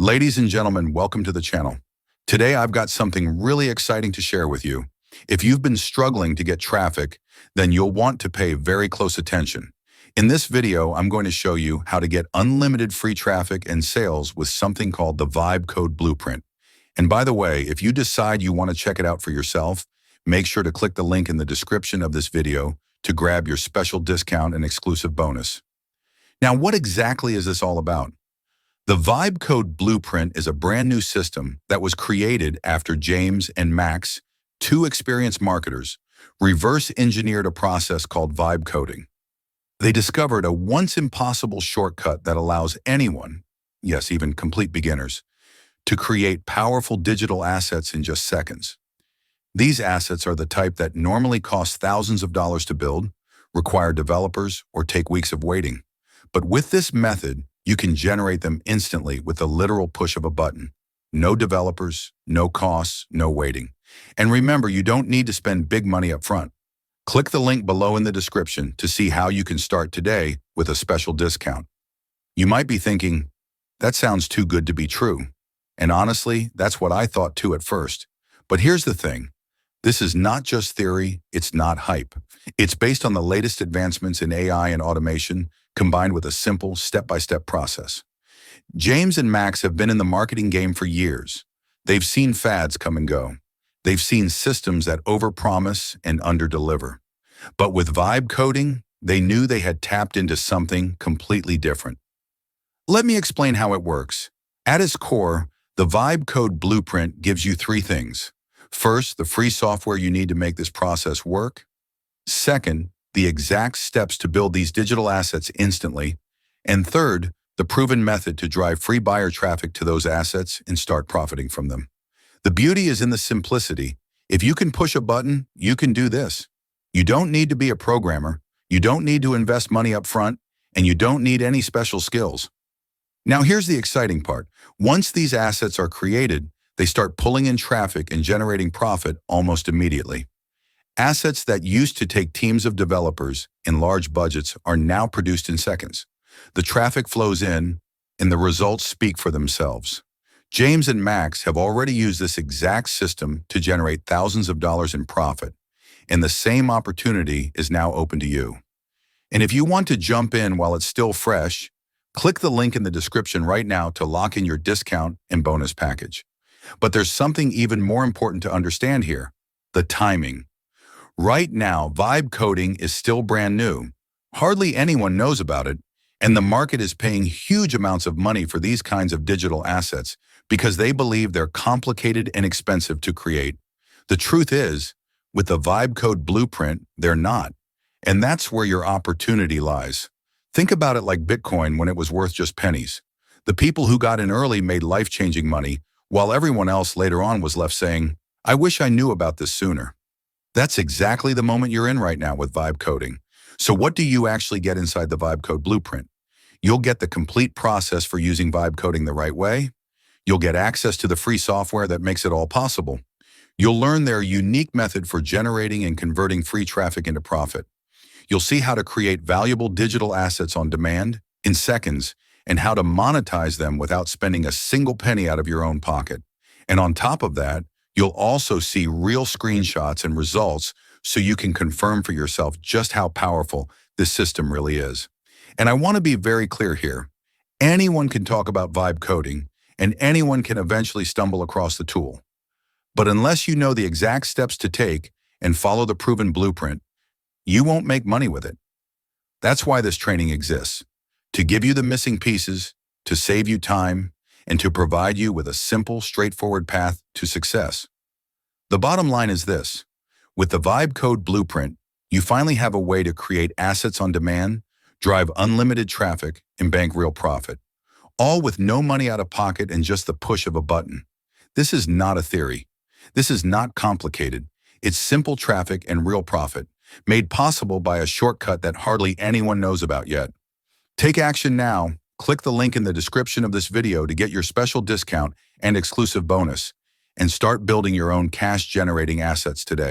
Ladies and gentlemen, welcome to the channel. Today I've got something really exciting to share with you. If you've been struggling to get traffic, then you'll want to pay very close attention. In this video, I'm going to show you how to get unlimited free traffic and sales with something called the Vibe Code Blueprint. And by the way, if you decide you want to check it out for yourself, make sure to click the link in the description of this video to grab your special discount and exclusive bonus. Now, what exactly is this all about? The Vibe Code Blueprint is a brand new system that was created after James and Max, two experienced marketers, reverse engineered a process called vibe coding. They discovered a once impossible shortcut that allows anyone, yes, even complete beginners, to create powerful digital assets in just seconds. These assets are the type that normally cost thousands of dollars to build, require developers, or take weeks of waiting. But with this method, you can generate them instantly with the literal push of a button. No developers, no costs, no waiting. And remember, you don't need to spend big money up front. Click the link below in the description to see how you can start today with a special discount. You might be thinking, that sounds too good to be true. And honestly, that's what I thought too at first. But here's the thing. This is not just theory, it's not hype. It's based on the latest advancements in AI and automation, combined with a simple step-by-step process. James and Max have been in the marketing game for years. They've seen fads come and go. They've seen systems that overpromise and underdeliver. But with vibe coding, they knew they had tapped into something completely different. Let me explain how it works. At its core, the Vibe Code Blueprint gives you three things. First, the free software you need to make this process work. Second, the exact steps to build these digital assets instantly. And third, the proven method to drive free buyer traffic to those assets and start profiting from them. The beauty is in the simplicity. If you can push a button, you can do this. You don't need to be a programmer, you don't need to invest money up front, and you don't need any special skills. Now here's the exciting part. Once these assets are created, they start pulling in traffic and generating profit almost immediately. Assets that used to take teams of developers and large budgets are now produced in seconds. The traffic flows in, and the results speak for themselves. James and Max have already used this exact system to generate thousands of dollars in profit, and the same opportunity is now open to you. And if you want to jump in while it's still fresh, click the link in the description right now to lock in your discount and bonus package. But there's something even more important to understand here: the timing. Right now, vibe coding is still brand new. Hardly anyone knows about it, and the market is paying huge amounts of money for these kinds of digital assets because they believe they're complicated and expensive to create. The truth is, with the Vibe Code Blueprint, they're not. And that's where your opportunity lies. Think about it like Bitcoin when it was worth just pennies. The people who got in early made life-changing money, while everyone else later on was left saying, I wish I knew about this sooner. That's exactly the moment you're in right now with vibe coding. So what do you actually get inside the Vibe Code Blueprint? You'll get the complete process for using vibe coding the right way. You'll get access to the free software that makes it all possible. You'll learn their unique method for generating and converting free traffic into profit. You'll see how to create valuable digital assets on demand in seconds and how to monetize them without spending a single penny out of your own pocket. And on top of that, you'll also see real screenshots and results so you can confirm for yourself just how powerful this system really is. And I want to be very clear here. Anyone can talk about vibe coding, and anyone can eventually stumble across the tool. But unless you know the exact steps to take and follow the proven blueprint, you won't make money with it. That's why this training exists, to give you the missing pieces, to save you time, and to provide you with a simple, straightforward path to success. The bottom line is this: with the Vibe Code Blueprint, you finally have a way to create assets on demand, drive unlimited traffic, and bank real profit, all with no money out of pocket and just the push of a button. This is not a theory. This is not complicated. It's simple traffic and real profit, made possible by a shortcut that hardly anyone knows about yet. Take action now. Click the link in the description of this video to get your special discount and exclusive bonus, and start building your own cash-generating assets today.